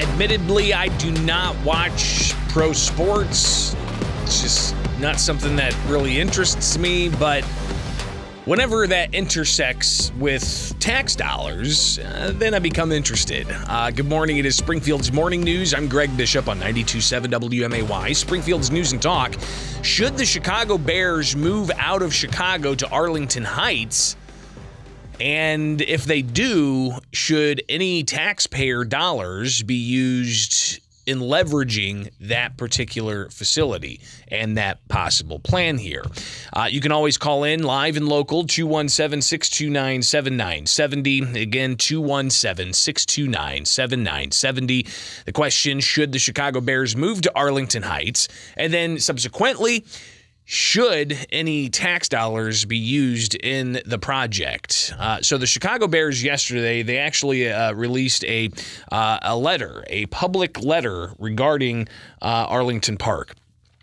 Admittedly, I do not watch pro sports. It's just not something that really interests me, but whenever that intersects with tax dollars, then I become interested. Good morning. It is Springfield's Morning News. I'm Greg Bishop on 92.7 WMAY. Springfield's News and Talk. Should the Chicago Bears move out of Chicago to Arlington Heights? And if they do, should any taxpayer dollars be used in leveraging that particular facility and that possible plan here? You can always call in live and local, 217-629-7970. Again, 217-629-7970. The question, should the Chicago Bears move to Arlington Heights? And then subsequently, should any tax dollars be used in the project? So the Chicago Bears yesterday, they actually released a letter, a public letter regarding Arlington Park.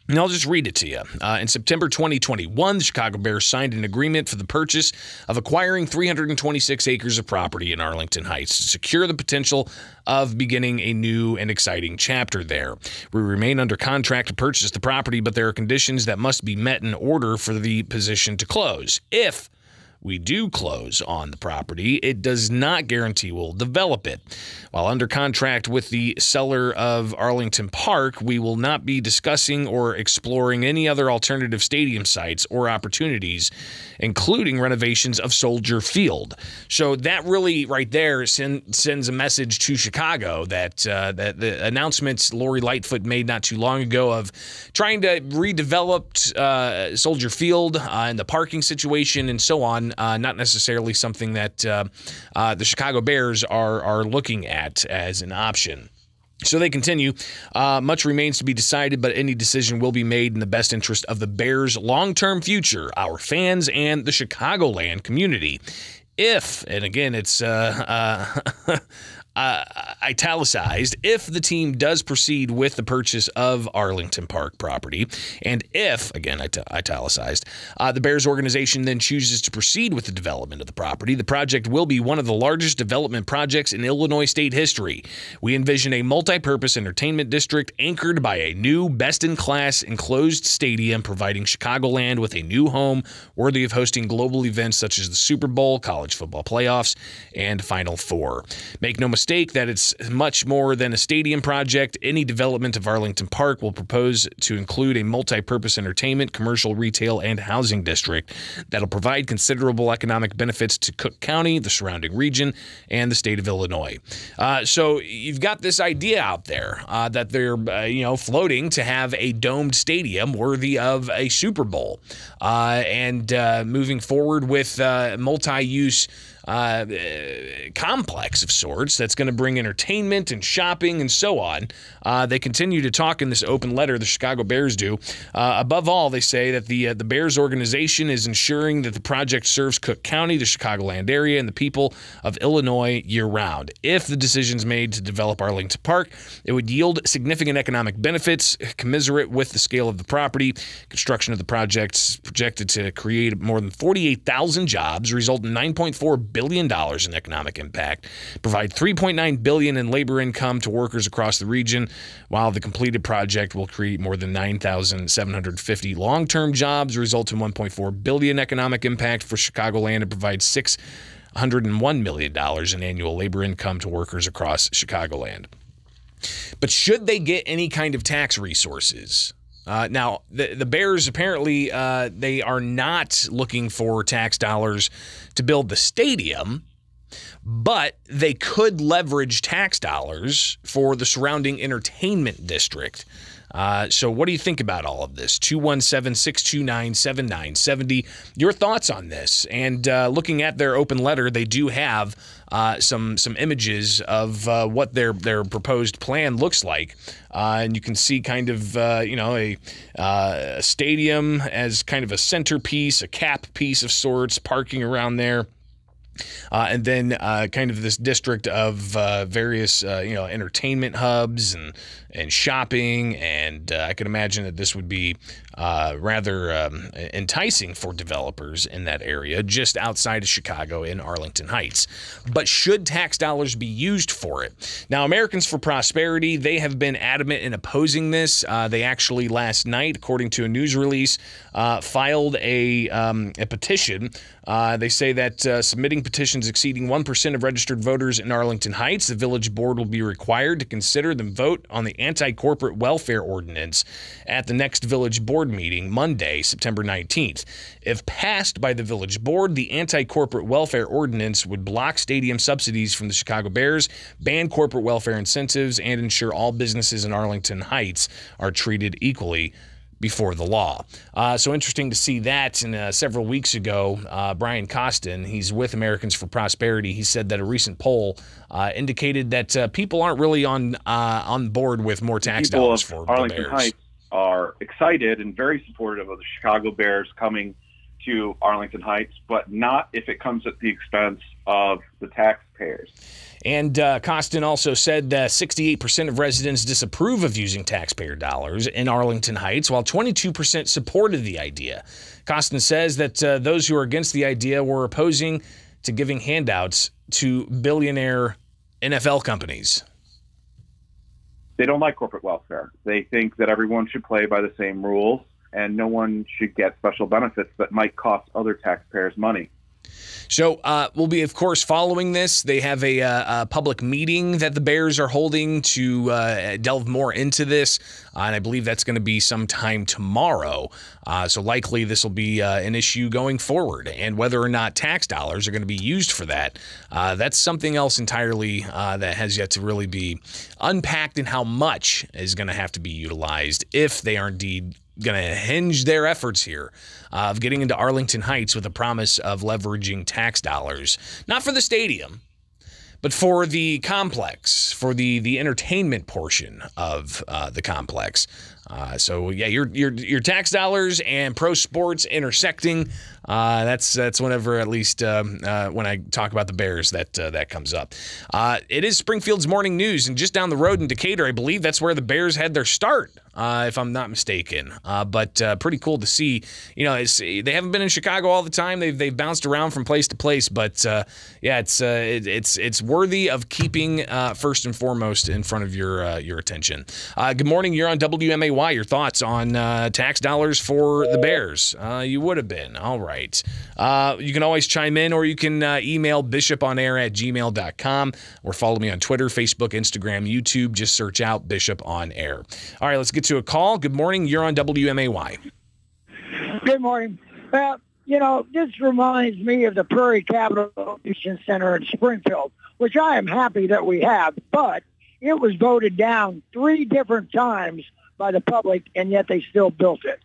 And I'll just read it to you. In September 2021, the Chicago Bears signed an agreement for the purchase of acquiring 326 acres of property in Arlington Heights to secure the potential of beginning a new and exciting chapter there. We remain under contract to purchase the property, but there are conditions that must be met in order for the position to close. If we do close on the property, it does not guarantee we'll develop it. While under contract with the seller of Arlington Park, we will not be discussing or exploring any other alternative stadium sites or opportunities, including renovations of Soldier Field. So that really right there sends a message to Chicago that the announcements Lori Lightfoot made not too long ago of trying to redevelop Soldier Field and the parking situation and so on, not necessarily something that the Chicago Bears are looking at as an option. So they continue. Much remains to be decided, but any decision will be made in the best interest of the Bears' long-term future, our fans, and the Chicagoland community. If, and again, it's italicized, if the team does proceed with the purchase of Arlington Park property, and if, again, italicized, the Bears organization then chooses to proceed with the development of the property, the project will be one of the largest development projects in Illinois state history. We envision a multi-purpose entertainment district anchored by a new best-in-class enclosed stadium, providing Chicagoland with a new home worthy of hosting global events such as the Super Bowl, college football playoffs, and Final Four. Make no mistake that it's much more than a stadium project. Any development of Arlington Park will propose to include a multi-purpose entertainment, commercial, retail, and housing district that'll provide considerable economic benefits to Cook County, the surrounding region, and the state of Illinois. So you've got this idea out there that they're floating to have a domed stadium worthy of a Super Bowl, and moving forward with multi-use complex of sorts that's going to bring entertainment and shopping and so on. They continue to talk in this open letter, the Chicago Bears do. Above all, they say that the Bears organization is ensuring that the project serves Cook County, the Chicagoland area, and the people of Illinois year-round. If the decision's made to develop Arlington Park, it would yield significant economic benefits commensurate with the scale of the property. Construction of the project is projected to create more than 48,000 jobs, result in $9.4 billion in economic impact, provide $3.9 billion in labor income to workers across the region, while the completed project will create more than 9,750 long-term jobs, result in $1.4 billion economic impact for Chicagoland, and provide $601 million in annual labor income to workers across Chicagoland. But should they get any kind of tax resources? Now, the Bears, apparently, they are not looking for tax dollars to build the stadium, but they could leverage tax dollars for the surrounding entertainment district. So what do you think about all of this? 217-629-7970. Your thoughts on this? And looking at their open letter, they do have some images of what their proposed plan looks like. And you can see kind of, a stadium as kind of a centerpiece, a cap piece of sorts, parking around there. And then kind of this district of various, entertainment hubs and shopping. And I could imagine that this would be rather enticing for developers in that area, just outside of Chicago in Arlington Heights. But should tax dollars be used for it? Now, Americans for Prosperity, they have been adamant in opposing this. They actually last night, according to a news release, filed a petition. They say that submitting petitions exceeding 1% of registered voters in Arlington Heights, the village board will be required to consider the vote on the anti-corporate welfare ordinance at the next village board meeting Monday, September 19th. If passed by the village board, the anti-corporate welfare ordinance would block stadium subsidies from the Chicago Bears, ban corporate welfare incentives, and ensure all businesses in Arlington Heights are treated equally before the law. So interesting to see that. And several weeks ago, Brian Costin, he's with Americans for Prosperity, he said that a recent poll indicated that people aren't really on board with more tax dollars for the Arlington Bears. Heights are excited and very supportive of the Chicago Bears coming to Arlington Heights, but not if it comes at the expense of the taxpayers. And Costin also said that 68% of residents disapprove of using taxpayer dollars in Arlington Heights, while 22% supported the idea. Costin says that those who are against the idea were opposing to giving handouts to billionaire NFL companies. They don't like corporate welfare. They think that everyone should play by the same rules and no one should get special benefits that might cost other taxpayers money. So we'll be, of course, following this. They have a public meeting that the Bears are holding to delve more into this, and I believe that's going to be sometime tomorrow. So likely this will be an issue going forward, and whether or not tax dollars are going to be used for that, that's something else entirely that has yet to really be unpacked, and how much is going to have to be utilized if they are indeed going to hinge their efforts here of getting into Arlington Heights with a promise of leveraging tax dollars, not for the stadium, but for the complex, for the entertainment portion of the complex. So yeah, your tax dollars and pro sports intersecting. That's whenever, at least when I talk about the Bears, that comes up. It is Springfield's morning news, and just down the road in Decatur, I believe that's where the Bears had their start, if I'm not mistaken. But pretty cool to see. They haven't been in Chicago all the time. They've bounced around from place to place, but yeah, it's worthy of keeping first and foremost in front of your attention. Good morning. You're on WMAY. Your thoughts on tax dollars for the Bears? You would have been. All right. You can always chime in, or you can email bishoponair@gmail.com, or follow me on Twitter, Facebook, Instagram, YouTube. Just search out Bishop on Air. All right, let's get to a call. Good morning. You're on WMAY. Good morning. This reminds me of the Prairie Capital Convention Center in Springfield, which I am happy that we have, but it was voted down 3 different times by the public, and yet they still built it.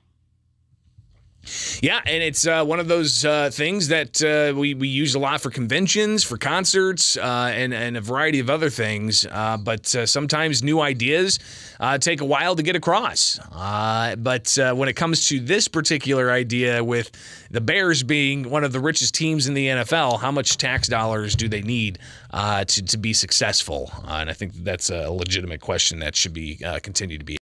Yeah, and it's one of those things that we use a lot for conventions, for concerts, and a variety of other things. But sometimes new ideas take a while to get across. But when it comes to this particular idea, with the Bears being one of the richest teams in the NFL, how much tax dollars do they need to be successful? And I think that's a legitimate question that should be continue to be